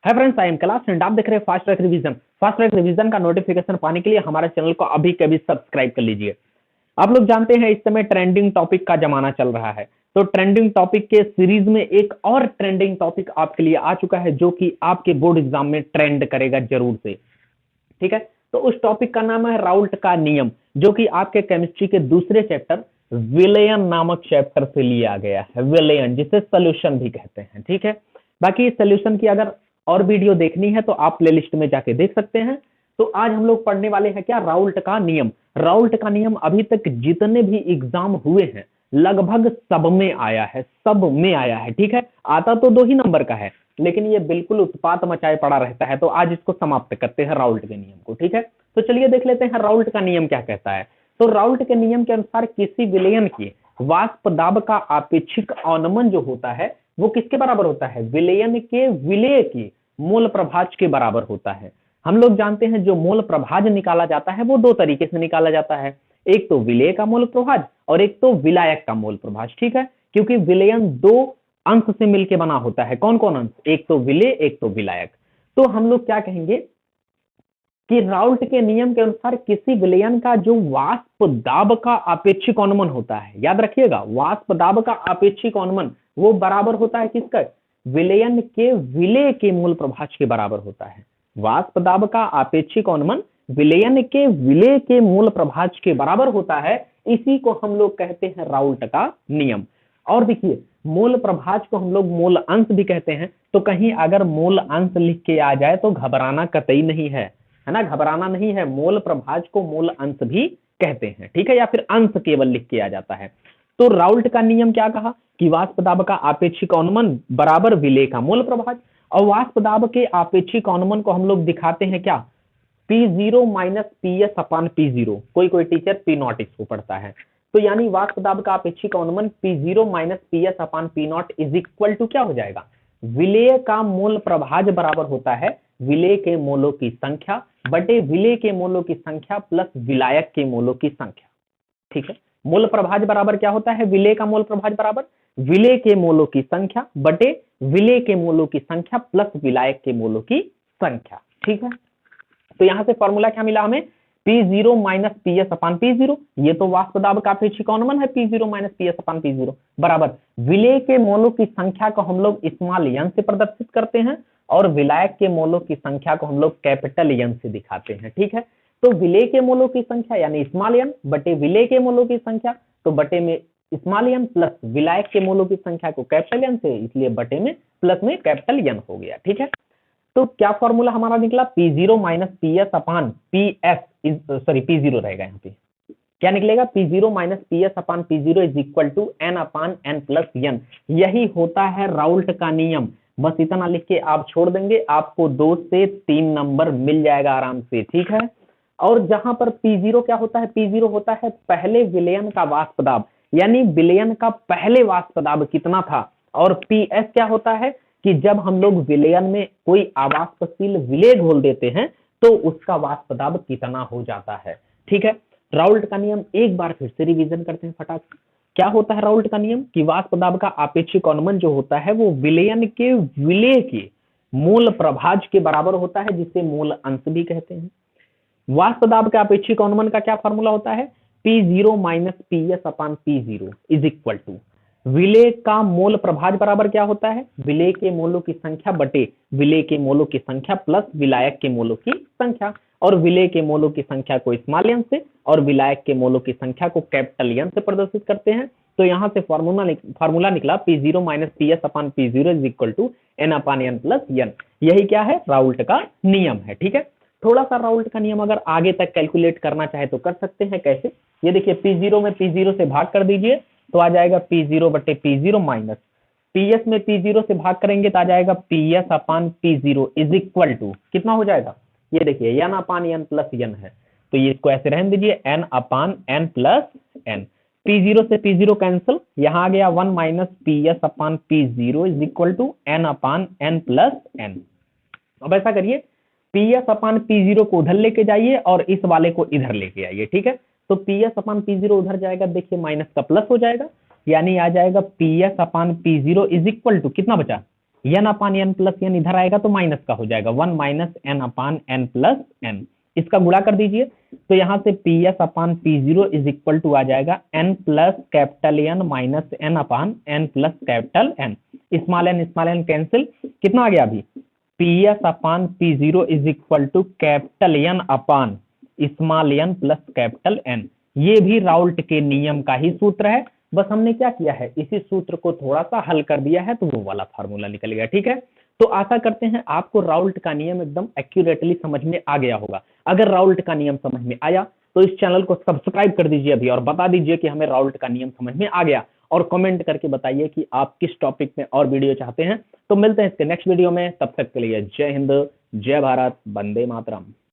है friends, I am Kailash and आप देख रहे हैं fast track revision. Fast track revision का नोटिफिकेशन पाने के लिए हमारे चैनल को अभी कभी सब्सक्राइब कर लीजिए। आप लोग जानते हैं इस समय ट्रेंडिंग टॉपिक का जमाना चल रहा है, तो ट्रेंडिंग टॉपिक के सीरीज में एक और ट्रेंडिंग टॉपिक आपके लिए आ चुका है जो कि आपके बोर्ड एग्जाम में ट्रेंड करेगा जरूर से। ठीक है, तो उस टॉपिक का नाम है राउल्ट का नियम, जो कि आपके केमिस्ट्री के दूसरे चैप्टर विलेयन नामक चैप्टर से लिया गया है। विलेयन जिसे सोल्यूशन भी कहते हैं। ठीक है, बाकी इस सोल्यूशन की अगर और वीडियो देखनी है तो आप प्लेलिस्ट में जाके देख सकते हैं। तो आज हम लोग पढ़ने वाले हैं क्या, राउल्ट का नियम। राउल्ट का नियम अभी तक जितने भी एग्जाम हुए हैं लगभग सब में आया है, सब में आया है। ठीक है, आता तो 2 ही नंबर का है लेकिन ये बिल्कुल उत्पात मचाए पड़ा रहता है। तो आज इसको समाप्त करते हैं राउल्ट के नियम को। ठीक है, तो चलिए देख लेते हैं राउल्ट का नियम क्या कहता है। तो राउल्ट के नियम के अनुसार किसी विलयन की वाष्प दाब का आपेक्षिक अवनमन जो होता है वो किसके बराबर होता है, विलयन के विलेय की मूल प्रभाज के बराबर होता है। हम लोग जानते हैं जो मूल प्रभाज निकाला जाता है वो 2 तरीके से निकाला जाता है, एक तो विलेय का मूल प्रभाज और एक तो विलायक का मूल प्रभाज। ठीक है, क्योंकि विलयन 2 अंश से मिलकर बना होता है। कौन कौन अंश, एक तो विलेय एक तो विलायक। तो हम लोग क्या कहेंगे कि राउल्ट के नियम के अनुसार किसी विलयन का जो वाष्प दाब का आपेक्षिक अवनमन होता है, याद रखिएगा वाष्प दाब का आपेक्षिक अवनमन वो बराबर होता है किसका, विलयन के विलेय के मूल प्रभाज के बराबर होता है। वाष्प दाब का आपेक्षिक अवनमन विलयन के विलेय के मूल प्रभाज के बराबर होता है, इसी को हम लोग कहते हैं राउल्ट का नियम। और देखिए मूल प्रभाज को हम लोग मूल अंश भी कहते हैं, तो कहीं अगर मूल अंश लिख के आ जाए तो घबराना कतई नहीं है ना, घबराना नहीं है। मूल प्रभाज को मूल अंश भी कहते हैं। ठीक है, या फिर अंश केवल लिख के आ जाता है। तो राउल्ट का नियम क्या कहा कि वाष्प दाब का आपेक्षिक अवनमन बराबर विलेय का मूल प्रभाज, और वाष्प दाब के आपेक्षिक अवनमन को हम लोग दिखाते हैं क्या, P0 minus PS upon P0। कोई कोई टीचर P0 इसको पढ़ता है। तो यानी वाष्प दाब का आपेक्षिक अवनमन P0 minus PS upon P0 is equal to क्या हो जाएगा, विलेय का मूल प्रभाज बराबर होता है विलेय के मोलों की संख्या बटे विलेय के मोलों की संख्या प्लस विलायक के मोलों की संख्या। ठीक है, मूल प्रभाज बराबर क्या होता है, विलेय का मूल प्रभाज बराबर विलेय के मोलों की संख्या बटे विलेय के मोलों की संख्या प्लस विलायक के मोलों की संख्या। ठीक है, तो यहां से फॉर्मूला क्या मिला हमें, P0 minus PS upon P0, ये तो वाष्प दाब का आपेक्षिक अवनमन है P0 minus PS upon P0 बराबर विलेय के मोलों की संख्या को हम लोग स्मॉल n से प्रदर्शित करते हैं और विलायक के मोलों की संख्या को हम लोग कैपिटल N से दिखाते हैं। ठीक है, तो विलेय के मोलों की संख्या यानी स्मॉल n बटे विलेय के मोलों की संख्या, तो बटे में स्मॉल n प्लस विलायक के मोलों की संख्या को कैपिटल N से, इसलिए बटे में प्लस में कैपिटल N हो गया। ठीक है, तो क्या फॉर्मूला हमारा निकला, P0 minus PS upon PS sorry P0 रहेगा यहाँ पे, क्या निकलेगा P0 minus PS upon P0 is equal to N upon N plus N। यही होता है राउल्ट का नियम। बस इतना लिख के आप छोड़ देंगे, आपको 2 से 3 नंबर मिल जाएगा आराम से। ठीक है, और जहां पर P0 क्या होता है, P0 होता है पहले विलयन का वाष्प दाब, यानी विलयन का पहले वाष्प दाब कितना था, और PS क्या होता है कि जब हम लोग विलयन में कोई अवाष्पशील विलेय घोल देते हैं तो उसका वाष्प दाब कितना हो जाता है। ठीक है, राउल्ट का नियम एक बार फिर से रिवीजन करते हैं फटाक। क्या होता है राउल्ट का नियम कि वाष्प दाब का आपेक्षिक अवनमन जो होता है वो विलयन के विलेय के मूल प्रभाज के बराबर होता है, जिसे मूल अंश भी कहते हैं। वाष्प दाब के आपेक्षिक अवनमन का क्या फॉर्मूला होता है, P0 minus PS upon P0 is equal to विलेय का मोल प्रभाज बराबर क्या होता है, विलेय के मोलों की संख्या बटे विलेय के मोलों की संख्या प्लस विलायक के मोलों की संख्या, और विलेय के मोलों की संख्या को स्मॉल n से और विलायक के मोलों की संख्या को कैपिटल N से प्रदर्शित करते हैं। तो यहां से फॉर्मूला निकला P0 minus PS upon P0 is equal to N upon N plus N। यही क्या है, राउल्ट का नियम है। ठीक है, थोड़ा सा राउल्ट का नियम अगर आगे तक कैलकुलेट करना चाहे तो कर सकते हैं। कैसे, ये देखिए P0 में P0 से भाग कर दीजिए तो आ जाएगा P0 बटे P0 माइनस PS में P0 से भाग करेंगे तो आ जाएगा PS upon P0 is equal to कितना हो जाएगा, ये देखिए N upon N plus N है, तो ये इसको ऐसे रहने दीजिए N upon N plus N। P0 से P0 कैंसिल, यहाँ आ गया 1 minus PS upon P0 is equal to N upon N plus N। अब ऐसा करिए PS अपान P0 को उधर लेके जाइए और इस वाले को इधर लेके आइए। ठीक है, तो PS अपान P0 उधर जाएगा, देखिए माइनस का प्लस हो जाएगा, यानी आ जाएगा PS upon P0 is equal to कितना बचा n upon n plus n इधर आएगा तो माइनस का हो जाएगा, 1 minus n upon n plus n, इसका गुणा कर दीजिए। तो यहाँ से P S upon P zero is equal to आ जाएगा n plus capital N minus n upon n plus capital N. Small n cancel, कितना आ गया अभी, P S upon P zero is equal to capital N upon small N plus capital N. ये भी Raoult के नियम का ही सूत्र है, बस हमने क्या किया है, इसी सूत्र को थोड़ा सा हल कर दिया है तो वो वाला फार्मूला निकल गया। ठीक है, तो आशा करते हैं आपको राउल्ट का नियम एकदम एक्यूरेटली समझ में आ गया होगा। अगर राउल्ट का नियम समझ में आया तो इस चैनल को सब्सक्राइब कर दीजिए अभी और बता दीजिए कि हमें राउल्ट का नियम समझ में आ गया, और कमेंट करके बताइए कि आप किस टॉपिक में और वीडियो चाहते हैं। तो मिलते हैं इसके नेक्स्ट वीडियो में, तब तक के लिए जय हिंद, जय भारत, वंदे मातरम।